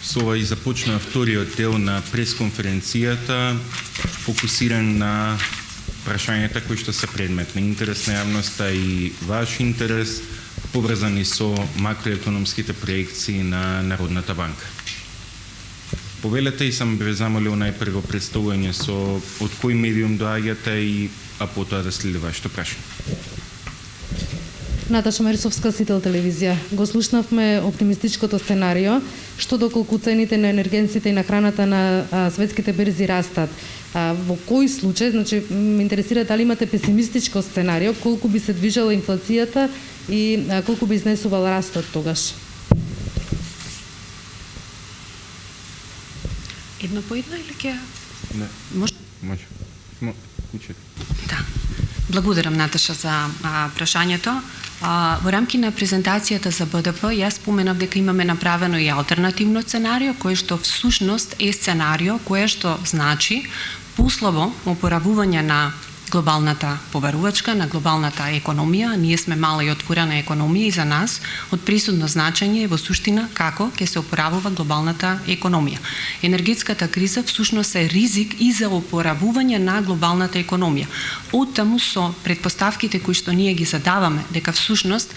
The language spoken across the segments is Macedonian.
Со ова и започна вториот дел на пресконференцијата, фокусиран на прашањата кои што се предмет на интерес на јавноста и ваш интерес, поврзани со макроекономските проекции на Народната банка. Повелете и сам ве замолил најпрво представување со од кој медиум доаѓате а потоа да следи вашето прашање. Наташа Марисовска, Сител телевизија. Го слушнавме оптимистичкото сценарио, што доколку цените на енергенците и на храната на светските берзи растат. Во кој случај, значи, ме интересира дали имате песимистичко сценарио, колку би се движела инфлацијата и колку би изнесувал растот тогаш? Едно по едно или ќе? Не. Може? Учете. Да. Благодарам, Наташа, за прашањето. Во рамки на презентацијата за БДП, јас споменав дека имаме направено и алтернативно сценарио, кое што всушност е сценарио кое што значи послабо опоравување на глобалната побарувачка, на глобалната економија. Ние сме мала и отворена економија и за нас од присудно значење е во суштина како ќе се опоравува глобалната економија. Енергетската криза всушност е ризик и за опоравување на глобалната економија. Оттаму со предпоставките кои што ние ги задаваме дека всушност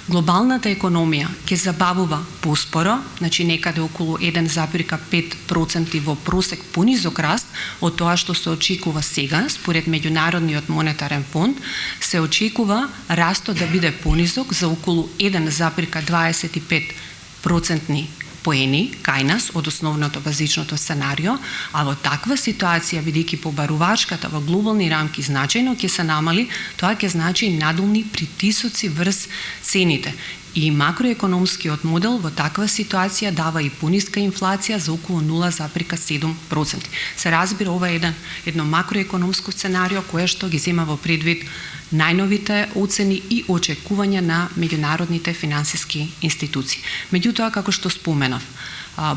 глобалната економија ќе забавува поспоро, значи некаде околу 1,5% во просек понизок раст од тоа што се очекува сега, според Меѓународниот монетарен фонд, се очекува растот да биде понизок за околу 1,25% поени кај нас од основното базичното сценарио, а во таква ситуација, бидејќи побарувачката во глобални рамки значајно ќе се намали, тоа ќе значи надолни притисоци врз цените. И макроекономскиот модел во таква ситуација дава и пониска инфлација за околу 0,7%. Се разбира, ова е едно макроекономско сценарио кое што ги зема во предвид најновите оцени и очекувања на меѓународните финансиски институции. Меѓутоа, како што споменав,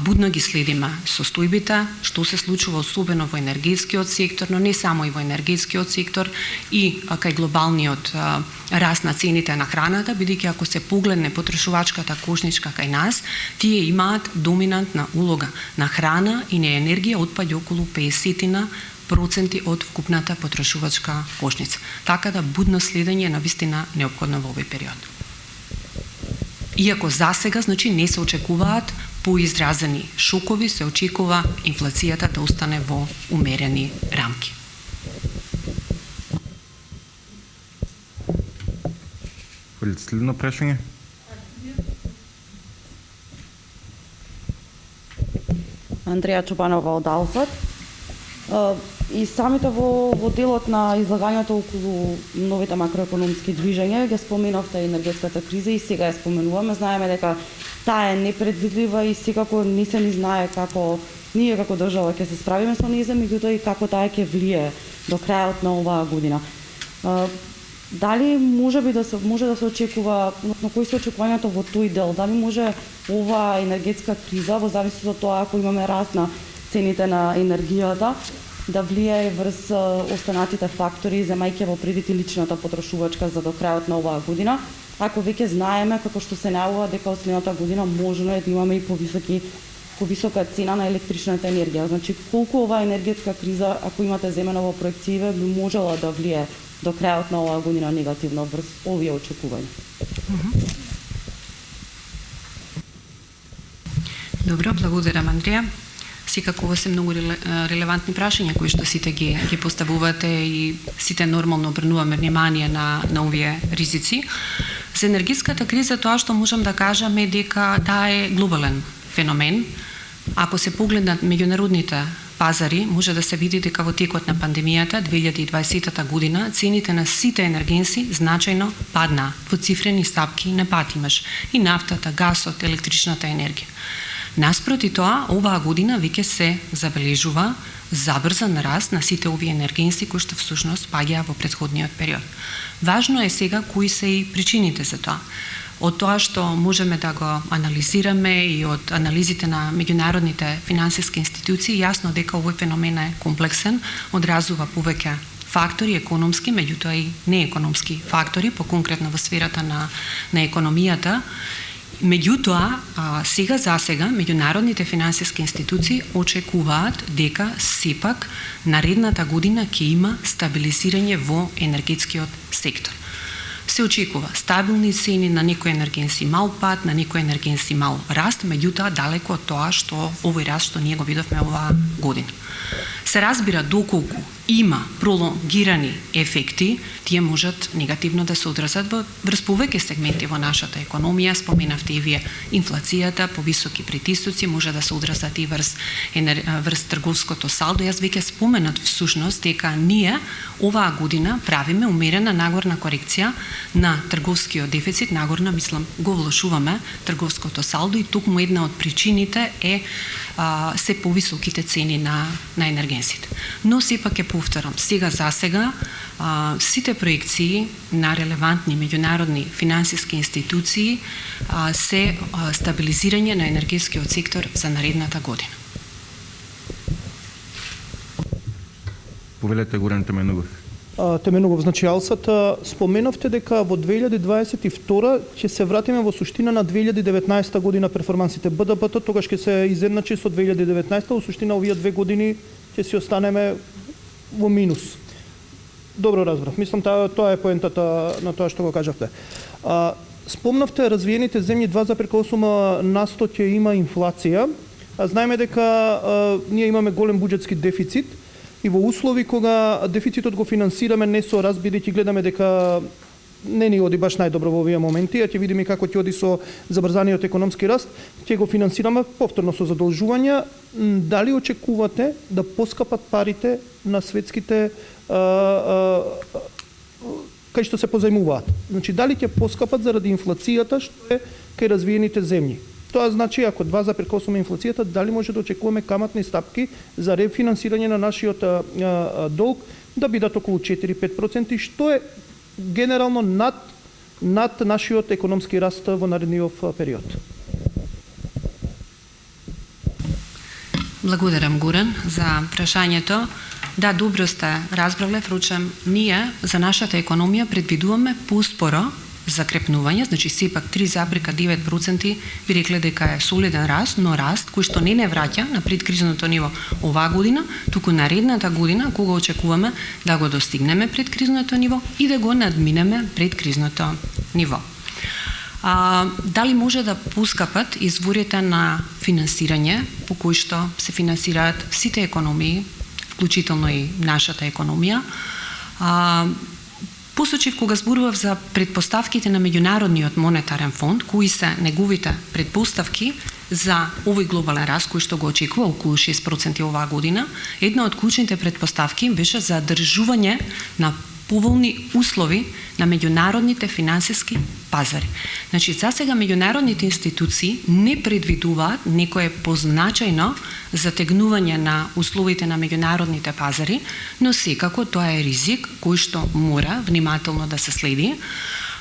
будно ги следиме состојбите, што се случува особено во енергетскиот сектор, но не само и во енергетскиот сектор и кај глобалниот раст на цените на храната, бидејќи ако се погледне потрошувачката кошничка кај нас, тие имаат доминантна улога на храна и на енергија, отпаѓа околу 50% од вкупната потрошувачка кошница. Така да будно следење е навистина неопходно во овој период. Иако засега, значи, не се очекуваат поизразени шокови, се очекува инфлацијата да остане во умерени рамки. Следно прашање? Андреја Чубанова од Алфат. И самите во делот на излагањето околу новите макроекономски движења ги споменавте енергетската криза и сега ја споменуваме. Знаеме дека таа е непредвидлива и секако не се ни знае како ние како држава ќе се справиме со неја, меѓутоа и како таа ќе влие до крајот на оваа година. Дали може да се очекува, односно кои се очекувањето во тој дел? Дали може оваа енергетска криза, во зависност од тоа ако имаме раст на цените на енергијата, да влие врз останатите фактори, земајќи во предвид и личната потрошувачка за до крајот на оваа година, ако веќе знаеме како што се најавува дека од следната година можно е да имаме и повисока цена на електричната енергија. Значи, колку оваа енергетска криза, ако имате земено во проекцијиве, би можела да влие до крајот на оваа година негативно врз овие очекувања? Добро, благодарам, Андреја. Секако ова се многу релевантни прашања кои што сите ги поставувате и сите нормално обрнуваме внимание на овие ризици. За енергетската криза тоа што можам да кажам е дека таа е глобален феномен. Ако се погледнат меѓународните пазари, може да се види дека во текот на пандемијата 2020 година цените на сите енергенси значајно паднаа. Во цифрени стапки на пат имаш и нафтата, гасот, електричната енергија. Наспроти тоа, оваа година веќе се забележува забрзан раст на сите овие енергенси кои што всушност паѓаа во претходниот период. Важно е сега кои се и причините за тоа. Од тоа што можеме да го анализираме и од анализите на меѓународните финансиски институции, јасно дека овој феномен е комплексен, одразува повеќе фактори економски, меѓутоа и неекономски фактори, поконкретно во сферата на економијата. Меѓутоа, сега за сега, меѓународните финансиски институции очекуваат дека сепак наредната година ќе има стабилизирање во енергетскиот сектор. Се очекува стабилни цени, на некои енергенси мал пат, на некои енергенси мал раст, меѓутоа далеко од тоа што овој раст што ние го видовме оваа година. Се разбира доколку има пролонгирани ефекти, тие можат негативно да се одразат врз повеќе сегменти во нашата економија. Споменавте и вие инфлацијата, повисоки притисоци, може да се одразат и врз трговското салдо. Јас веќе споменат всушност дека ние оваа година правиме умерена нагорна корекција на трговскиот дефицит, нагорна, мислам, го влошуваме трговското салдо и токму една од причините е се повисоките цени на енергенсите. Но сепак ќе повторам, сега за сега сите проекции на релевантни меѓународни финансиски институции се стабилизирање на енергетскиот сектор за наредната година. Повелете Горан Теменугов. Теменугов, значи Алсат, споменавте дека во 2022 ќе се вратиме во суштина на 2019 година перформансите БДП-то, тогаш ќе се изедначи со 2019, во суштина овие 2 години ќе си останеме во минус. Добро разбрав. Мислам тоа е поентата на тоа што го кажавте. Спомнавте развиените земји 2,8% ќе има инфлација. Знаеме дека ние имаме голем буџетски дефицит и во услови кога дефицитот го финансираме не со раст, бидејќи гледаме дека не ни оди баш најдобро во овие моменти, а ќе видиме како ќе оди со забрзаниот економски раст, ќе го финансираме повторно со задолжувања. Дали очекувате да поскапат парите на светските кај што се позајмуваат? Значи, дали ќе поскапат заради инфлацијата што е кај развиените земји? Тоа значи, ако 2,8 инфлацијата, дали може да очекуваме каматни стапки за рефинансирање на нашиот долг да бидат околу 4-5%, што е генерално над нашиот економски раст во наредниот период? Благодарам, Гуран, за прашањето. Да, добро сте разбрале, вручем, ние за нашата економија предвидуваме поспоро закрепнување, значи сепак 3,9% би рекле дека е солиден раст, но раст кој што не враќа на предкризното ниво оваа година, туку наредната година кога очекуваме да го достигнеме предкризното ниво и да го надминеме предкризното ниво. Дали може да поскапат изворите на финансирање по кои што се финансираат сите економии, вклучително и нашата економија? Посочив кога зборував за предпоставките на Меѓународниот монетарен фонд, кои се неговите предпоставки за овој глобален раст кој што го очекува околу 6% оваа година, една од клучните предпоставки беше за држување на поволни услови на меѓународните финансиски пазари. Значи, за сега меѓународните институции не предвидуваат некое позначајно затегнување на условите на меѓународните пазари, но секако тоа е ризик кој што мора внимателно да се следи.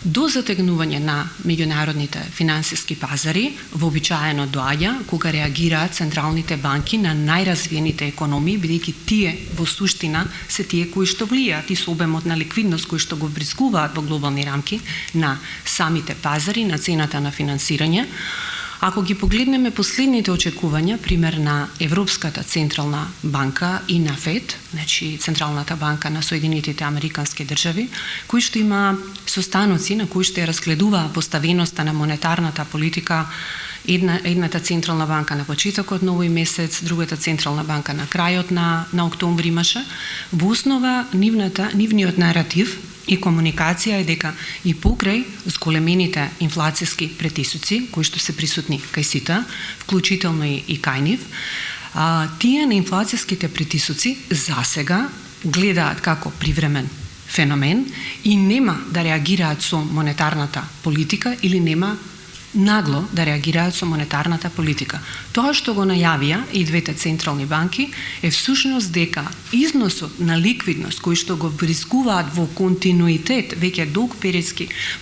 До затегнување на меѓународните финансиски пазари вообичаено доаѓа кога реагираат централните банки на најразвиените економии, бидејќи тие во суштина се тие кои што влијаат и со обемот на ликвидност кои што го врискуваат во глобални рамки на самите пазари, на цената на финансирање. Ако ги погледнеме последните очекувања, пример на Европската централна банка и на ФЕД, значи Централната банка на Соединетите Американски држави, кои што има состаноци на кои што ја разгледува поставеноста на монетарната политика, едната централна банка на почетокот на овој месец, другата централна банка на крајот на октомври имаше, во основа нивниот наратив и комуникација е дека и покрај зголемените инфлацијски притисоци, кои што се присутни кај сите, вклучително и кај нив, тие на инфлацијските притисоци засега гледаат како привремен феномен и нема да реагираат со монетарната политика или нема нагло да реагираат со монетарната политика. Тоа што го најавија и двете централни банки е всушност дека износот на ликвидност кој што го врискуваат во континуитет веќе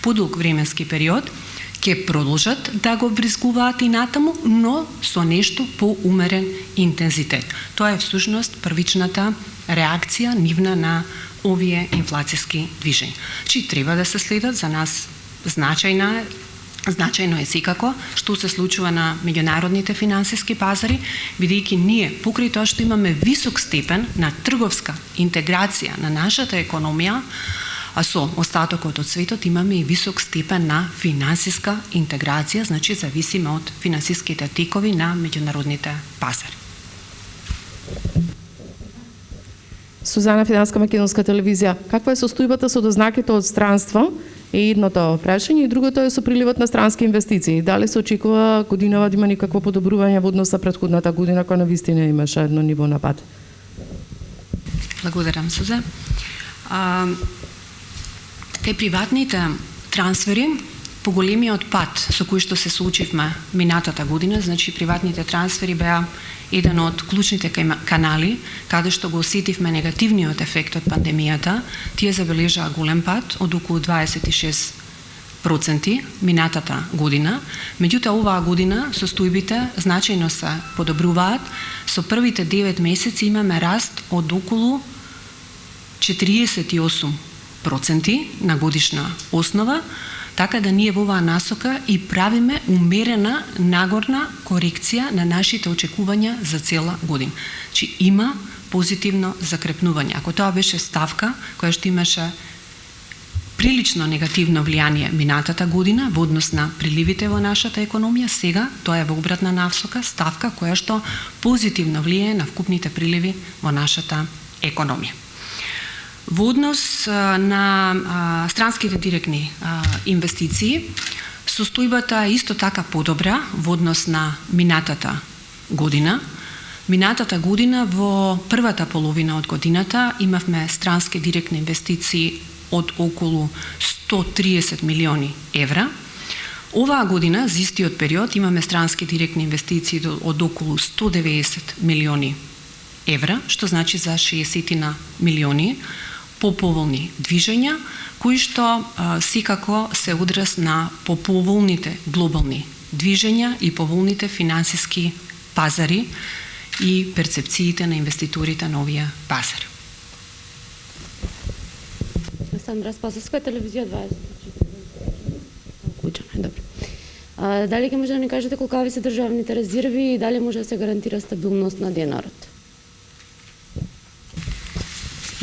подолг временски период, ќе продолжат да го врискуваат и натаму, но со нешто поумерен интензитет. Тоа е всушност првичната реакција нивна на овие инфлацијски движења. Чи треба да се следат, за нас значајна Значајно е секако што се случува на меѓународните финансиски пазари, бидејќи ние, покрај тоа што имаме висок степен на трговска интеграција на нашата економија, а со остатокот од светот имаме и висок степен на финансиска интеграција, значи зависиме од финансиските текови на меѓународните пазари. Сузана Финанска македонска телевизија. Каква е состојбата со дознаките од странство? Е едното прашање и другото е со приливот на странски инвестиции. Дали се очекува годинава да има никакво подобрување во однос на претходната година која навистина имаше едно ниво на пад? Благодарам, Сузе. Кај приватните трансфери, поголемиот пат со кој што се соочивме минатата година, значи приватните трансфери беа еден од клучните канали каде што го осетивме негативниот ефект од пандемијата. Тие забележаа голем пат од околу 26% минатата година. Меѓутоа, оваа година состојбите значајно се подобруваат. Со првите 9 месеци имаме раст од околу 48% на годишна основа, така да ние во оваа насока и правиме умерена нагорна корекција на нашите очекувања за цела година. Чи има позитивно закрепнување. Ако тоа беше ставка која што имаше прилично негативно влијание минатата година во однос на приливите во нашата економија, сега тоа е во обратна насока, ставка која што позитивно влијае на вкупните приливи во нашата економија. Во однос на странските директни инвестиции, состојбата е исто така подобра во однос на минатата година. Минатата година во првата половина од годината имавме странски директни инвестиции од околу 130 милиони евра. Оваа година, за истиот период, имаме странски директни инвестиции од околу 190 милиони евра, што значи за 60 милиони поповолни движења, кои што секако се одраз на поповолните глобални движења и поволните финансиски пазари и перцепциите на инвеститорите на овие пазари. Сандра Спасовска, телевизија 24. Добро. Дали ќе може да ни кажете колкави се државните резерви и дали може да се гарантира стабилност на денарот?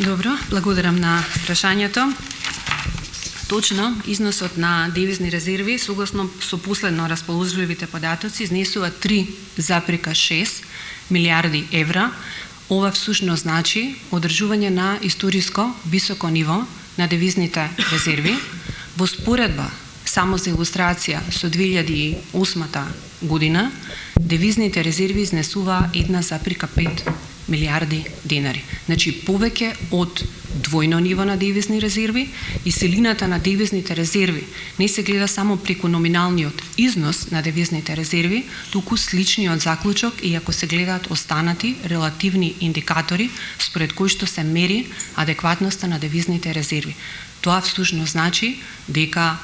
Добро, благодарам на прашањето. Точно, износот на девизни резерви, согласно со последно расположливите податоци, изнесува 3,6 милиарди евра. Ова всушност значи одржување на историско високо ниво на девизните резерви. Во споредба, само за илустрација, со 2008 година, девизните резерви изнесува 1,5 милиарди денари. Значи, повеќе од двојно ниво на девизни резерви, и силината на девизните резерви не се гледа само преку номиналниот износ на девизните резерви, туку сличниот заклучок и ако се гледаат останати релативни индикатори според кои што се мери адекватноста на девизните резерви. Тоа всушност значи дека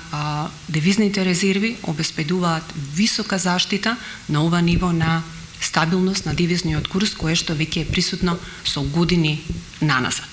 девизните резерви обезбедуваат висока заштита на ова ниво на стабилност на девизниот курс, кое што веќе е присутно со години наназад.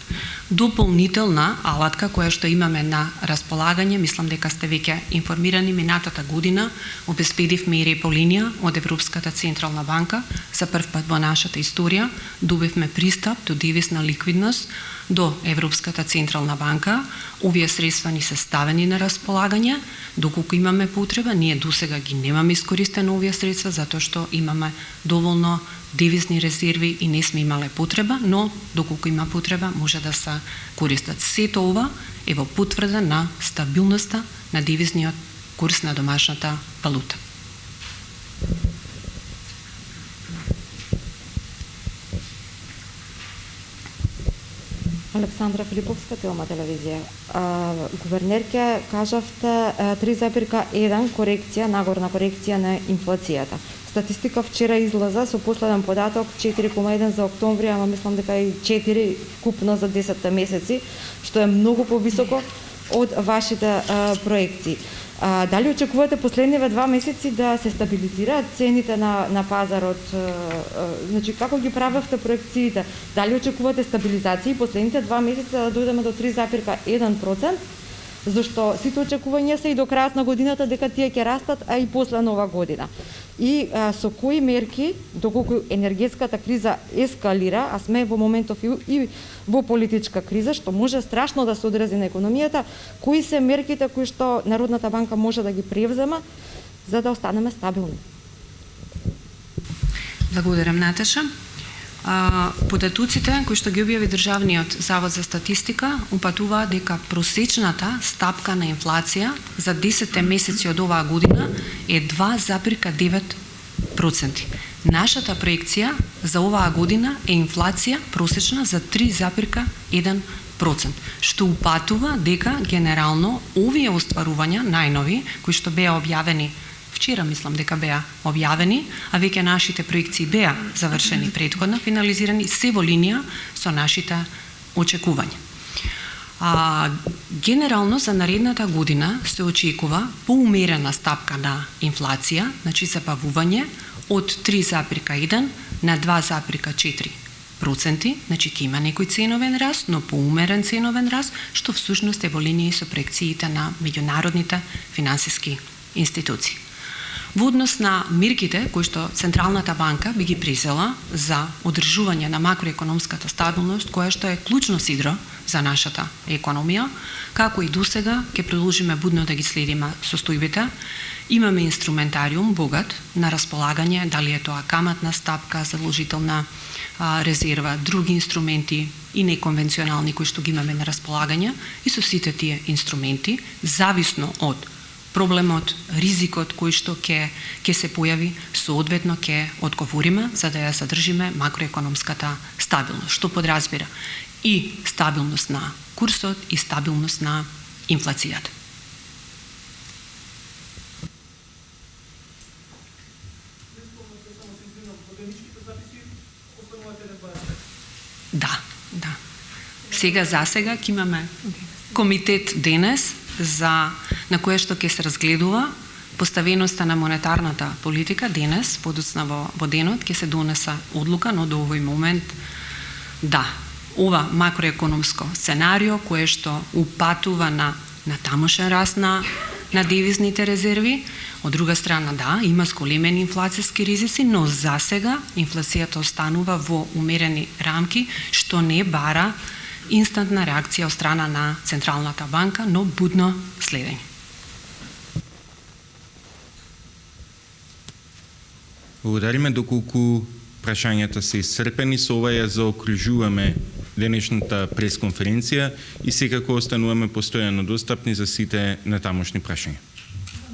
Дополнителна алатка која што имаме на располагање, мислам дека сте веќе информирани, минатата година обезбедивме и репо линија од Европската централна банка. За прв пат во нашата историја добивме пристап до девизна ликвидност до Европската централна банка. Овие средства ни се ставени на располагање, доколку имаме потреба. Ние досега ги немаме искористено овие средства, затоа што имаме доволно девизни резерви и не сме имале потреба, но доколку има потреба може да се користат. Сето ова е во потврда на стабилноста на девизниот курс на домашната валута. Александра Филиповска, Телма телевизија. Гувернерке, кажавте 3,1 корекција, нагорна корекција на инфлацијата. Статистика вчера излаза со последен податок 4,1 за октомври, ама мислам дека и 4 купно за 10 месеци, што е многу повисоко од вашите проекции. Дали очекувате последниве 2 месеци да се стабилизираат цените на пазарот? Значи, како ги правевте проекциите? Дали очекувате стабилизација и последните 2 месеца да дојдеме до 3,1%? зашто сите очекувања се и до крајот на годината дека тие ќе растат, а и после нова година. И со кои мерки, доколку енергетската криза ескалира, а сме во моментов и во политичка криза, што може страшно да се одрази на економијата, кои се мерките кои што Народната банка може да ги превзема за да останеме стабилни? Благодарам, Наташа. Податоците кои што ги објави Државниот завод за статистика упатуваат дека просечната стапка на инфлација за 10 месеци од оваа година е 2,9%. Нашата проекција за оваа година е инфлација просечна за 3,1%, што упатува дека генерално овие остварувања најнови кои што беа објавени вчера, мислам дека беа објавени, а веќе нашите проекции беа завршени претходно, финализирани, се во линија со нашите очекувања. Генерално за наредната година се очекува поумерена стапка на инфлација, значи забавување од 3,1 на 2,4%, значи ќе има некој ценовен раст, но поумерен ценовен раст, што всушност е во линија со проекциите на меѓународните финансиски институции. Во однос на мерките кои што Централната банка би ги презела за одржување на макроекономската стабилност, која што е клучно сидро за нашата економија, како и досега ќе продолжиме будно да ги следиме состојбите. Имаме инструментариум богат на располагање, дали е тоа каматна стапка, заложителна резерва, други инструменти и неконвенционални кои што ги имаме на располагање, и со сите тие инструменти, зависно од проблемот, ризикот кој што ќе се појави, соодветно ќе одговориме за да ја задржиме макроекономската стабилност, што подразбира и стабилност на курсот и стабилност на инфлацијата. Да. Сега ќе имаме комитет денес на кое што ќе се разгледува поставеноста на монетарната политика денес, подоцна во денот ќе се донеса одлука, но до овој момент ова макроекономско сценарио кое што упатува на тамошен раст на девизните резерви, од друга страна има зголемени инфлацијски ризици, но за сега инфлацијата останува во умерени рамки, што не бара инстантна реакција од страна на Централната банка, но будно следење. Благодариме. Доколку прашањата се исцрпени, со ова ја заокружуваме денешната пресконференција и секако остануваме постојано достапни за сите натамошни прашања.